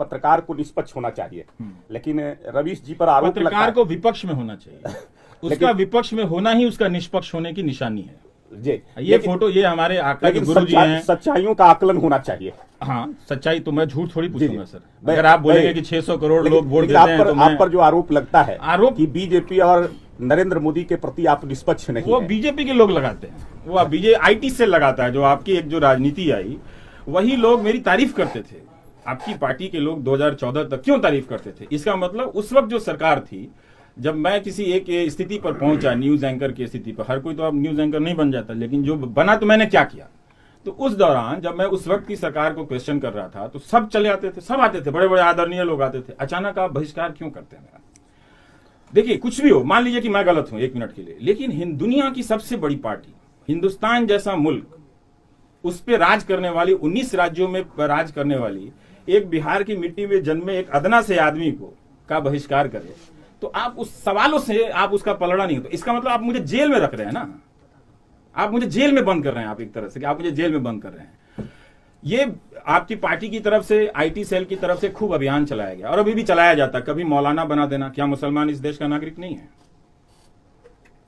पत्रकार को निष्पक्ष होना चाहिए, लेकिन रवीश जी पर आरोप लगता है पत्रकार को विपक्ष में होना चाहिए। उसका विपक्ष में होना ही उसका निष्पक्ष होने की निशानी है जी। ये फोटो, ये हमारे आका के गुरु जी हैं। सच्चाइयों का आकलन होना चाहिए। हाँ, सच्चाई तो मैं झूठ थोड़ी पूछूंगा सर। अगर आप बोलेंगे कि 600 करोड़ लोग वोट देते हैं तो आप पर जो आरोप लगता है आरोप कि बीजेपी और नरेंद्र मोदी के प्रति आप निष्पक्ष नहीं, वो बीजेपी के लोग लगाते हैं, वो बीजेपी आईटी से लगाता है। जो आपकी एक जो राजनीति आई, वही लोग मेरी तारीफ करते थे। आपकी पार्टी के लोग 2014 तक क्यों तारीफ करते थे? इसका मतलब उस वक्त जो सरकार थी, जब मैं किसी एक स्थिति पर पहुंचा, न्यूज एंकर की स्थिति पर, हर कोई तो अब न्यूज एंकर नहीं बन जाता, लेकिन जो बना तो मैंने क्या किया। तो उस दौरान जब मैं उस वक्त की सरकार को क्वेश्चन कर रहा था, तो सब चले आते थे, सब आते थे, बड़े बड़े आदरणीय लोग आते थे। अचानक आप बहिष्कार क्यों करते हैं मेरा? देखिए, कुछ भी हो, मान लीजिए कि मैं गलत हूं 1 मिनट के लिए, लेकिन दुनिया की सबसे बड़ी पार्टी, हिंदुस्तान जैसा मुल्क, उस पर राज करने वाली, 19 राज्यों में राज करने वाली एक बिहार की मिट्टी में जन्मे एक अदना से आदमी को का बहिष्कार करे, तो आप उस सवालों से आप उसका पलड़ा नहीं हो। तो इसका मतलब आप मुझे जेल में रख रहे हैं ना, आप मुझे जेल में बंद कर रहे हैं। आप एक तरह से कि आप मुझे जेल में बंद कर रहे हैं। ये आपकी पार्टी की तरफ से, आईटी सेल की तरफ से खूब अभियान चलाया गया और अभी भी चलाया जाता। कभी मौलाना बना देना। क्या मुसलमान इस देश का नागरिक नहीं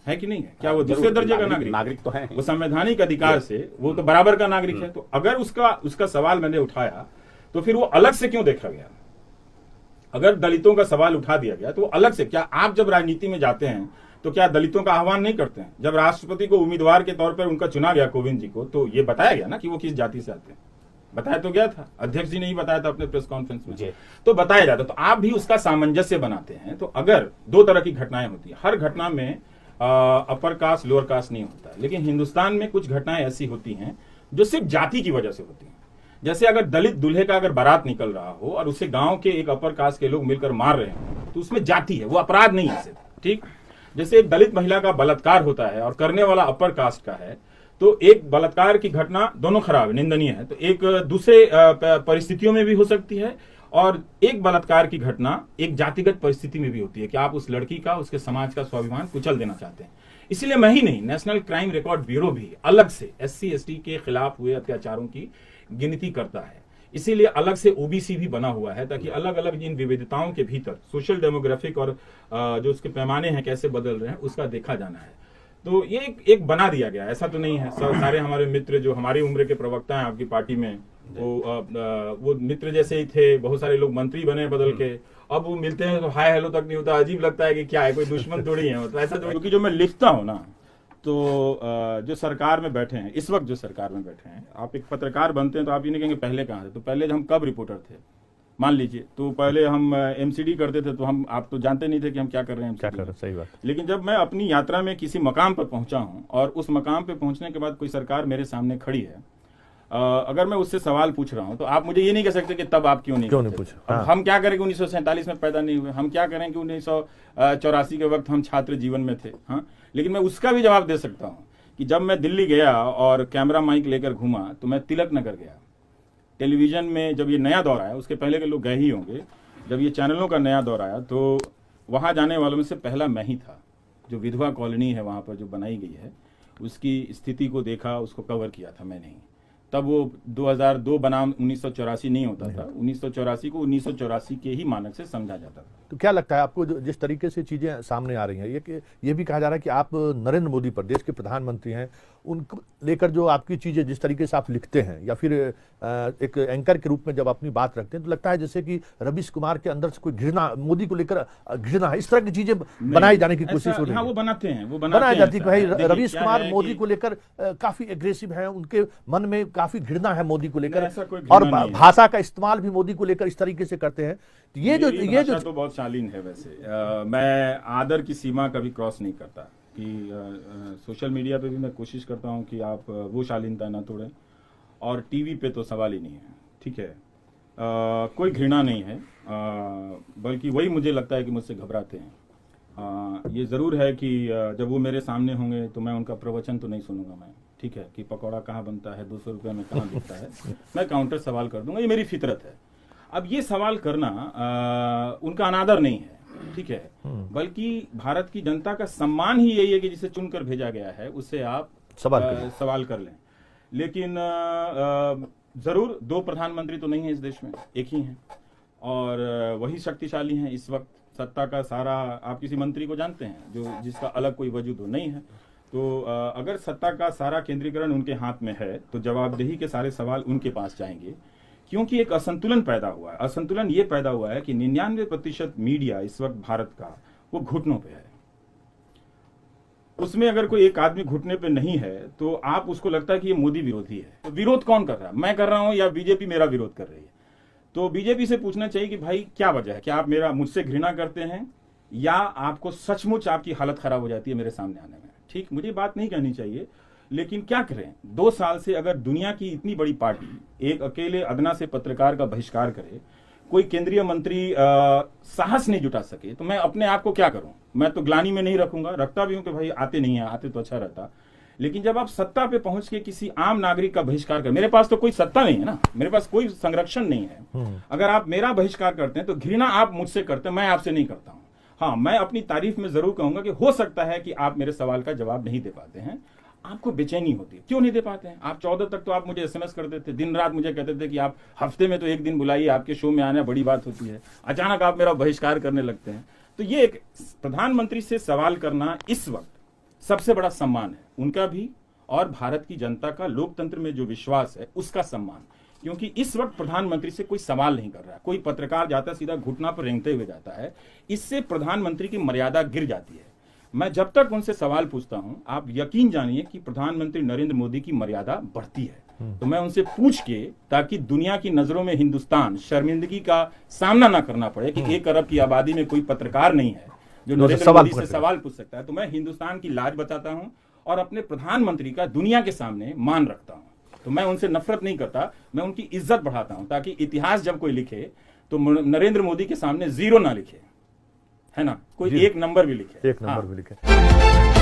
है कि नहीं है? क्या वो दूसरे दर्जे का नागरिक तो है। वो संवैधानिक अधिकार से वो तो बराबर का नागरिक है। तो अगर उसका सवाल मैंने उठाया, तो फिर वो अलग से क्यों देखा गया? अगर दलितों का सवाल उठा दिया गया तो वो अलग से, क्या आप जब राजनीति में जाते हैं तो क्या दलितों का आह्वान नहीं करते हैं? जब राष्ट्रपति को उम्मीदवार के तौर पर उनका चुना गया, कोविंद जी को, तो ये बताया गया ना कि वो किस जाति से आते हैं। बताया तो गया था, अध्यक्ष जी ने ही बताया था अपने प्रेस कॉन्फ्रेंस में, तो बताया जाता। तो आप भी उसका सामंजस्य बनाते हैं। तो अगर 2 तरह की घटनाएं होती है, हर घटना में अपर कास्ट लोअर कास्ट नहीं होता है, लेकिन हिंदुस्तान में कुछ घटनाएं ऐसी होती हैं जो सिर्फ जाति की वजह से होती हैं। जैसे अगर दलित दूल्हे का अगर बारात निकल रहा हो और उसे गांव के एक अपर कास्ट के लोग मिलकर मार रहे हो, तो उसमें जाति है, वो अपराध नहीं है सिर्फ, ठीक। जैसे एक दलित महिला का बलात्कार होता है और करने वाला अपर कास्ट का है, तो एक बलात्कार की घटना दोनों खराब है, निंदनीय है, तो एक दूसरे परिस्थितियों में भी हो सकती है, और एक बलात्कार की घटना एक जातिगत परिस्थिति में भी होती है कि आप उस लड़की का, उसके समाज का स्वाभिमान कुचल देना चाहते हैं। इसलिए मैं ही नहीं, नेशनल क्राइम रिकॉर्ड ब्यूरो भी अलग से SC/ST के खिलाफ हुए अत्याचारों की गिनती करता है। इसीलिए अलग से OBC भी बना हुआ है, ताकि अलग अलग इन विविधताओं के भीतर सोशल डेमोग्राफिक और जो उसके पैमाने हैं कैसे बदल रहे हैं, उसका देखा जाना है। तो ये एक बना दिया गया, ऐसा तो नहीं है। सारे हमारे मित्र जो हमारी उम्र के प्रवक्ता हैं आपकी पार्टी में, वो मित्र जैसे ही थे। बहुत सारे लोग मंत्री बने बदल के, अब वो मिलते हैं तो हाय हेलो तक नहीं होता, अजीब लगता है कि क्या है, कोई दुश्मन थोड़ी है। तो ऐसा, क्योंकि जो मैं लिखता हूँ ना, तो जो सरकार में बैठे हैं इस वक्त, जो सरकार में बैठे हैं, आप एक पत्रकार बनते हैं तो आप ये नहीं कहेंगे पहले कहाँ थे। तो पहले हम कब रिपोर्टर थे, मान लीजिए, तो पहले हम MCD करते थे, तो आप तो जानते नहीं थे कि हम क्या कर रहे हैं, क्या कर रहे हैं। सही बात। लेकिन जब मैं अपनी यात्रा में किसी मकाम पर पहुंचा हूं और उस मकाम पे पहुंचने के बाद कोई सरकार मेरे सामने खड़ी है, अगर मैं उससे सवाल पूछ रहा हूं, तो आप मुझे ये नहीं कह सकते कि तब आप क्यों नहीं पूछा। हम क्या करें कि 1947 में पैदा नहीं हुए, हम क्या करें कि 1984 के वक्त हम छात्र जीवन में थे। हाँ, लेकिन मैं उसका भी जवाब दे सकता हूँ कि जब मैं दिल्ली गया और कैमरा माइक लेकर घूमा, तो मैं तिलक नगर गया। टेलीविजन में जब ये नया दौर आया, उसके पहले के लोग गए ही होंगे, जब ये चैनलों का नया दौर आया, तो वहाँ जाने वालों में से पहला मैं ही था। जो विधवा कॉलोनी है वहाँ पर जो बनाई गई है, उसकी स्थिति को देखा, उसको कवर किया था मैंने ही। तब वो 2002 बनाम 1984 नहीं होता था, 1984 को 1984 के ही मानक से समझा जाता था। तो क्या लगता है आपको, जिस तरीके से चीजें सामने आ रही हैं, ये भी कहा जा रहा है कि आप नरेंद्र मोदी पर, देश के प्रधानमंत्री हैं, उनको लेकर जो आपकी चीजें जिस तरीके से आप लिखते हैं या फिर एक एंकर के रूप में जब अपनी बात रखते हैं, तो लगता है जैसे कि रवीश कुमार के अंदर से कोई घृणा, मोदी को लेकर घृणा, इस तरह की चीजें बनाई जाने की कोशिश हो रही है। वो बनाते हैं, वो बनाई जाती है भाई रवीश कुमार मोदी को लेकर काफी एग्रेसिव है, उनके मन में काफी घृणा है मोदी को लेकर, और भाषा का इस्तेमाल भी मोदी को लेकर इस तरीके से करते हैं। ये जो तो बहुत शालीन है। वैसे मैं आदर की सीमा कभी क्रॉस नहीं करता, कि सोशल मीडिया पे भी मैं कोशिश करता हूं कि आप वो शालीनता ना तोड़ें, और टीवी पे तो सवाल ही नहीं है, ठीक है। कोई घृणा नहीं है, बल्कि वही मुझे लगता है कि मुझसे घबराते हैं। ये ज़रूर है कि जब वो मेरे सामने होंगे तो मैं उनका प्रवचन तो नहीं सुनूंगा मैं, ठीक है, कि पकौड़ा कहाँ बनता है, 200 रुपये में कहाँ बिकता है। मैं काउंटर सवाल कर दूंगा, ये मेरी फितरत है। अब ये सवाल करना उनका अनादर नहीं है, ठीक है, बल्कि भारत की जनता का सम्मान ही यही है कि जिसे चुनकर भेजा गया है उससे आप सवाल कर लें। लेकिन जरूर 2 प्रधानमंत्री तो नहीं है इस देश में, एक ही है, और वही शक्तिशाली हैं इस वक्त। सत्ता का सारा, आप किसी मंत्री को जानते हैं जो जिसका अलग कोई वजूद हो? नहीं है। तो अगर सत्ता का सारा केंद्रीकरण उनके हाथ में है तो जवाबदेही के सारे सवाल उनके पास जाएंगे, क्योंकि एक असंतुलन पैदा हुआ है। असंतुलन ये पैदा हुआ है कि 99% मीडिया इस वक्त भारत का वो घुटनों पे है। उसमें अगर कोई एक आदमी घुटने पे नहीं है तो आप उसको लगता है कि ये मोदी विरोधी है। तो विरोध कौन कर रहा है? मैं कर रहा हूं या बीजेपी मेरा विरोध कर रही है? तो बीजेपी से पूछना चाहिए कि भाई क्या वजह है? क्या आप मुझसे घृणा करते हैं या आपको सचमुच आपकी हालत खराब हो जाती है मेरे सामने आने में? ठीक, मुझे बात नहीं कहनी चाहिए, लेकिन क्या करें? 2 साल से अगर दुनिया की इतनी बड़ी पार्टी एक अकेले अदना से पत्रकार का बहिष्कार करे, कोई केंद्रीय मंत्री साहस नहीं जुटा सके, तो मैं अपने आप को क्या करूं? मैं तो ग्लानि में नहीं रखता भी हूं कि भाई आते नहीं है, आते तो अच्छा रहता। लेकिन जब आप सत्ता पे पहुंच के किसी आम नागरिक का बहिष्कार कर, मेरे पास तो कोई सत्ता नहीं है ना, मेरे पास कोई संरक्षण नहीं है। अगर आप मेरा बहिष्कार करते हैं तो घृणा आप मुझसे करते हैं, मैं आपसे नहीं करता हूं। हाँ, मैं अपनी तारीफ में जरूर कहूंगा कि हो सकता है कि आप मेरे सवाल का जवाब नहीं दे पाते हैं, आपको बेचैनी होती है। क्यों नहीं दे पाते हैं? आप 14 तक तो आप मुझे SMS करते थे, दिन रात मुझे कहते थे कि आप हफ्ते में तो एक दिन बुलाइए, आपके शो में आना बड़ी बात होती है। अचानक आप मेरा बहिष्कार करने लगते हैं। तो ये एक प्रधानमंत्री से सवाल करना इस वक्त सबसे बड़ा सम्मान है, उनका भी और भारत की जनता का लोकतंत्र में जो विश्वास है उसका सम्मान। क्योंकि इस वक्त प्रधानमंत्री से कोई सवाल नहीं कर रहा है, कोई पत्रकार जाता है सीधा घुटना पर रेंगते हुए जाता है, इससे प्रधानमंत्री की मर्यादा गिर जाती है। मैं जब तक उनसे सवाल पूछता हूं, आप यकीन जानिए कि प्रधानमंत्री नरेंद्र मोदी की मर्यादा बढ़ती है। तो मैं उनसे पूछ के, ताकि दुनिया की नजरों में हिंदुस्तान शर्मिंदगी का सामना ना करना पड़े कि 1 अरब की आबादी में कोई पत्रकार नहीं है जो नरेंद्र मोदी से सवाल पूछ सकता है, तो मैं हिंदुस्तान की लाज बताता हूं और अपने प्रधानमंत्री का दुनिया के सामने मान रखता हूं। तो मैं उनसे नफरत नहीं करता, मैं उनकी इज्जत बढ़ाता हूं, ताकि इतिहास जब कोई लिखे तो नरेंद्र मोदी के सामने 0 ना लिखे, है ना, कोई 1 नंबर भी लिखे। 1 नंबर भी लिखे।